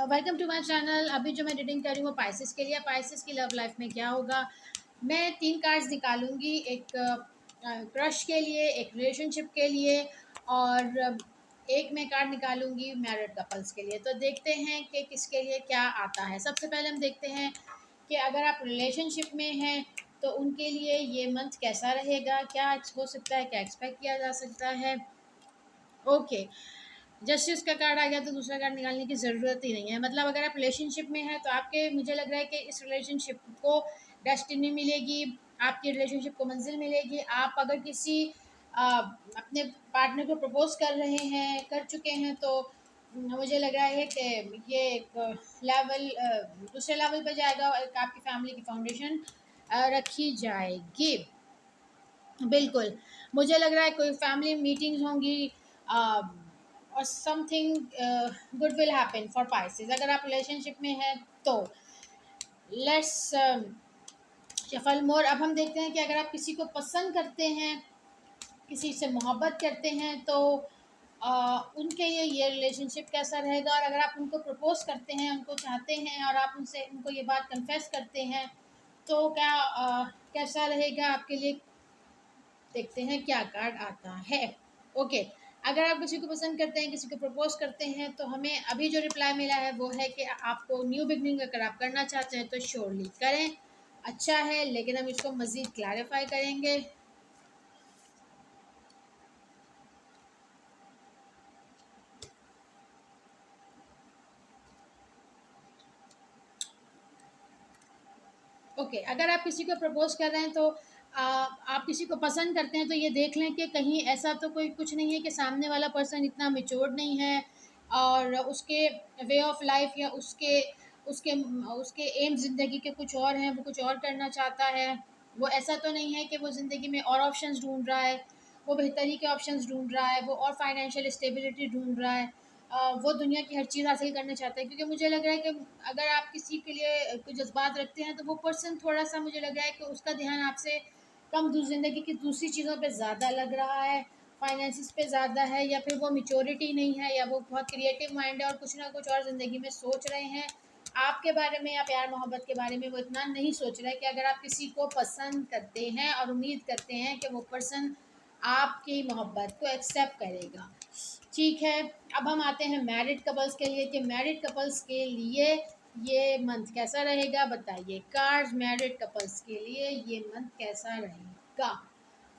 Welcome to my channel. अभी जो मैं रीडिंग कर रही हूँ पाइसेस के लिए। पाइसेस की लव लाइफ में क्या होगा, मैं 3 कार्ड्स निकालूंगी। एक क्रश के लिए, एक रिलेशनशिप के लिए, और एक मैं कार्ड निकालूंगी मैरिड कपल्स के लिए। तो देखते हैं कि किसके लिए क्या आता है। सबसे पहले हम देखते हैं कि अगर आप रिलेशनशिप में हैं तो उनके लिए ये मंथ कैसा रहेगा, क्या हो सकता है, क्या एक्सपेक्ट किया जा सकता है। ओके, जस्टिस का कार्ड आ गया तो दूसरा कार्ड निकालने की ज़रूरत ही नहीं है। मतलब अगर आप रिलेशनशिप में हैं तो आपके, मुझे लग रहा है कि इस रिलेशनशिप को डेस्टिनी मिलेगी, आपकी रिलेशनशिप को मंजिल मिलेगी। आप अगर किसी अपने पार्टनर को प्रपोज कर रहे हैं, कर चुके हैं, तो मुझे लग रहा है कि ये एक लेवल, दूसरे लेवल पे जाएगा और एक आपकी फैमिली की फाउंडेशन रखी जाएगी। बिल्कुल, मुझे लग रहा है कोई फैमिली मीटिंग्स होंगी, और something good will happen for Pisces अगर आप रिलेशनशिप में हैं तो। लेट्स शफल मोर। अब हम देखते हैं कि अगर आप किसी को पसंद करते हैं, किसी से मोहब्बत करते हैं, तो उनके लिए ये रिलेशनशिप कैसा रहेगा। और अगर आप उनको प्रपोज करते हैं, उनको चाहते हैं, और आप उनसे उनको ये बात कन्फेस करते हैं, तो क्या कैसा रहेगा आपके लिए। देखते हैं क्या कार्ड आता है। ओके, अगर आप किसी को पसंद करते हैं, किसी को प्रपोज करते हैं, तो हमें अभी जो रिप्लाई मिला है वो है कि आपको न्यू बिगनिंग अगर आप करना चाहते हैं तो श्योरली करें। अच्छा है, लेकिन हम इसको मज़ीद क्लैरिफाई करेंगे। ओके, अगर आप किसी को प्रपोज कर रहे हैं तो आप किसी को पसंद करते हैं, तो ये देख लें कि कहीं ऐसा तो कोई कुछ नहीं है कि सामने वाला पर्सन इतना मेच्योर्ड नहीं है, और उसके वे ऑफ लाइफ या उसके उसके उसके एम ज़िंदगी के कुछ और हैं, वो कुछ और करना चाहता है। वो ऐसा तो नहीं है कि वो ज़िंदगी में और ऑप्शंस ढूंढ रहा है, वो बेहतरी के ऑप्शंस ढूंढ रहा है, वो और फाइनेंशियल स्टेबिलिटी ढूंढ रहा है। वो दुनिया की हर चीज़ हासिल करना चाहता है, क्योंकि मुझे लग रहा है कि अगर आप किसी के लिए कोई जज्बात रखते हैं, तो वो पर्सन थोड़ा-सा, मुझे लग रहा है कि उसका ध्यान आपसे कम ज़िंदगी की दूसरी चीज़ों पे ज़्यादा लग रहा है, फाइनेंसिस पे ज़्यादा है, या फिर वो मैच्योरिटी नहीं है, या वो बहुत क्रिएटिव माइंड है और कुछ ना कुछ और ज़िंदगी में सोच रहे हैं। आपके बारे में या प्यार मोहब्बत के बारे में वो इतना नहीं सोच रहा है। कि अगर आप किसी को पसंद करते हैं और उम्मीद करते हैं कि वो पर्सन आपकी मोहब्बत को एक्सेप्ट करेगा। ठीक है, अब हम आते हैं मैरिड कपल्स के लिए कि मैरिड कपल्स के लिए ये मंथ कैसा रहेगा। बताइए कार्ड्स, मैरिड कपल्स के लिए ये मंथ कैसा रहेगा।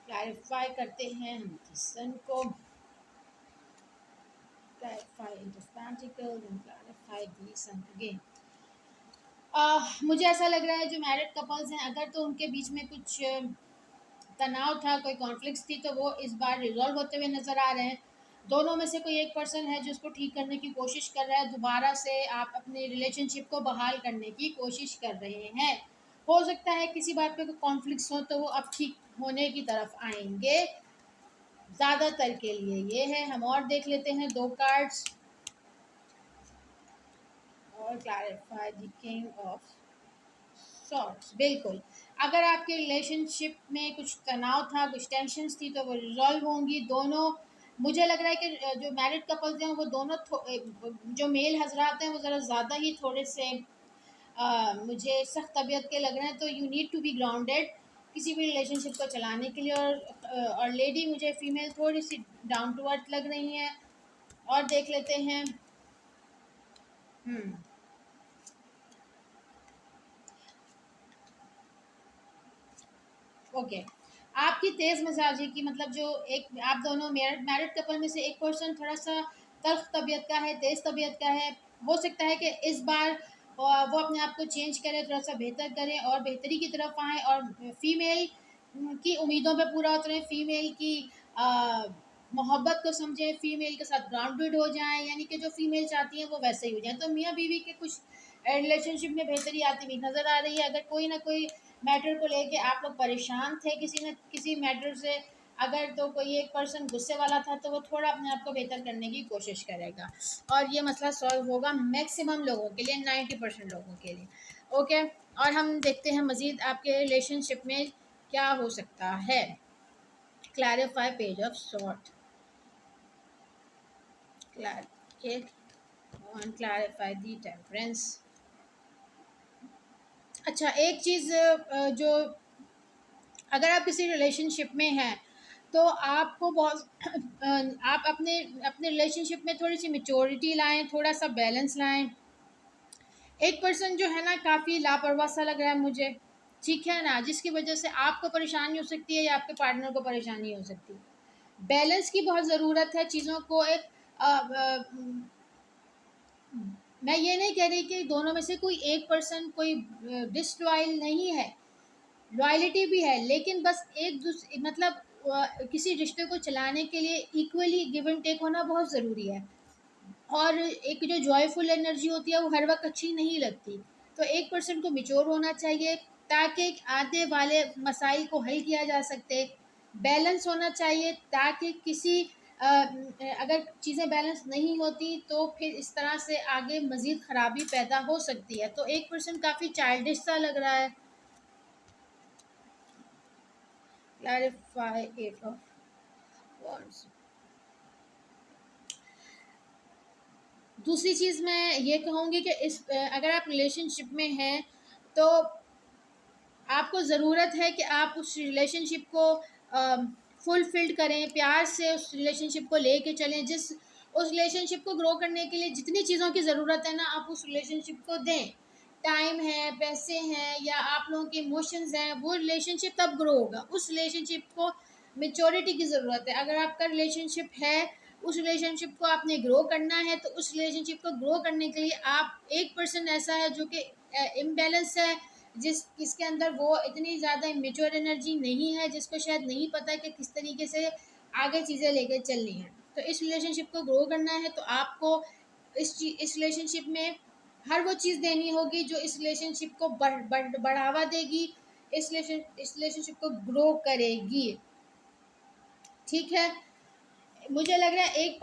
क्लैरिफाई करते हैं हम सन को। Clarify in the pentacles and clarify the sun again. मुझे ऐसा लग रहा है जो मैरिड कपल्स हैं, अगर तो उनके बीच में कुछ तनाव था, कोई कॉन्फ्लिक्ट्स थी, तो वो इस बार रिजॉल्व होते हुए नज़र आ रहे हैं। दोनों में से कोई एक पर्सन है जो इसको ठीक करने की कोशिश कर रहा है। दोबारा से आप अपने रिलेशनशिप को बहाल करने की कोशिश कर रहे हैं। हो सकता है किसी बात पे कोई कॉन्फ्लिक्ट्स हो तो वो अब ठीक होने की तरफ आएंगे। ज़्यादातर के लिए ये है। हम और देख लेते हैं 2 कार्ड्स और clarify the king of swords. बिल्कुल, अगर आपके रिलेशनशिप में कुछ तनाव था, कुछ टेंशन्स थी, तो वो रिजॉल्व होंगी। दोनों, मुझे लग रहा है कि जो मैरिड कपल्स हैं वो दोनों जो मेल हजरात हैं वो ज़रा ज़्यादा ही थोड़े से मुझे सख्त तबीयत के लग रहे हैं। तो you need to be grounded किसी भी रिलेशनशिप को चलाने के लिए। और लेडी, मुझे फीमेल थोड़ी सी डाउन टू अर्थ लग रही हैं। और देख लेते हैं। हम्म ओके, आपकी तेज़ मिजाजी की, मतलब जो एक आप दोनों मैरिड कपल में से एक पर्सन थोड़ा सा तल्ख तबीयत का है, तेज़ तबीयत का है। हो सकता है कि इस बार वो अपने आप को चेंज करें, थोड़ा सा बेहतर करें और बेहतरी की तरफ आएँ, और फीमेल की उम्मीदों पे पूरा उतरें, फीमेल की अ, मोहब्बत को समझें, फीमेल के साथ ग्राउंडेड हो जाएं, यानी कि जो फीमेल चाहती हैं वो वैसे ही हो जाएं। तो मियाँ बीवी के कुछ रिलेशनशिप में बेहतरी आती हुई नज़र आ रही है। अगर कोई ना कोई मैटर को लेके आप लोग परेशान थे किसी न किसी मैटर से, अगर तो कोई एक पर्सन गुस्से वाला था, तो वो थोड़ा अपने आप को बेहतर करने की कोशिश करेगा और ये मसला सॉल्व होगा मैक्सिमम लोगों के लिए, 90% लोगों के लिए। ओके, और हम देखते हैं मज़ीद आपके रिलेशनशिप में क्या हो सकता है। Clarify page of sort. Claire के ऑन क्लैरिफाई दी टेम्परेंस। अच्छा, एक चीज़ जो अगर आप किसी रिलेशनशिप में हैं तो आपको बहुत आप अपने अपने रिलेशनशिप में थोड़ी सी मेच्योरिटी लाएं, थोड़ा सा बैलेंस लाएं। एक पर्सन जो है ना काफ़ी लापरवाह सा लग रहा है मुझे, ठीक है ना, जिसकी वजह से आपको परेशानी हो सकती है या आपके पार्टनर को परेशानी हो सकती है। बैलेंस की बहुत ज़रूरत है, चीज़ों को एक मैं ये नहीं कह रही कि दोनों में से कोई एक पर्सन कोई डिसलॉयल नहीं है, लॉयलिटी भी है, लेकिन बस एक दूसरे मतलब किसी रिश्ते को चलाने के लिए इक्वली गिव एंड टेक होना बहुत ज़रूरी है। और एक जो जॉयफुल एनर्जी होती है वो हर वक्त अच्छी नहीं लगती। तो एक पर्सन को मिच्योर होना चाहिए ताकि आने वाले मसाइल को हल किया जा सके। बैलेंस होना चाहिए ताकि किसी अगर चीज़ें बैलेंस नहीं होती तो फिर इस तरह से आगे मज़ीद ख़राबी पैदा हो सकती है। तो एक पर्सन काफ़ी चाइल्डिश सा लग रहा है। Clarify eight of wands. दूसरी चीज़ मैं ये कहूँगी कि इस अगर आप रिलेशनशिप में हैं तो आपको ज़रूरत है कि आप उस रिलेशनशिप को फुलफिल्ड करें, प्यार से उस रिलेशनशिप को लेके चलें। जिस उस रिलेशनशिप को ग्रो करने के लिए जितनी चीज़ों की ज़रूरत है ना, आप उस रिलेशनशिप को दें। टाइम है, पैसे हैं या आप लोगों के इमोशंस हैं, वो रिलेशनशिप तब ग्रो होगा। उस रिलेशनशिप को मैच्योरिटी की ज़रूरत है। अगर आपका रिलेशनशिप है, उस रिलेशनशिप को आपने ग्रो करना है, तो उस रिलेशनशिप को ग्रो करने के लिए आप एक पर्सन ऐसा है जो कि इम्बैलेंस है, जिसके अंदर वो इतनी ज़्यादा इमेच्योर एनर्जी नहीं है, जिसको शायद नहीं पता कि किस तरीके से आगे चीज़ें लेके चलनी है। तो इस रिलेशनशिप को ग्रो करना है तो आपको इस रिलेशनशिप में हर वो चीज़ देनी होगी जो इस रिलेशनशिप को बढ़ावा देगी, इस रिलेशनशिप को ग्रो करेगी। ठीक है, मुझे लग रहा है एक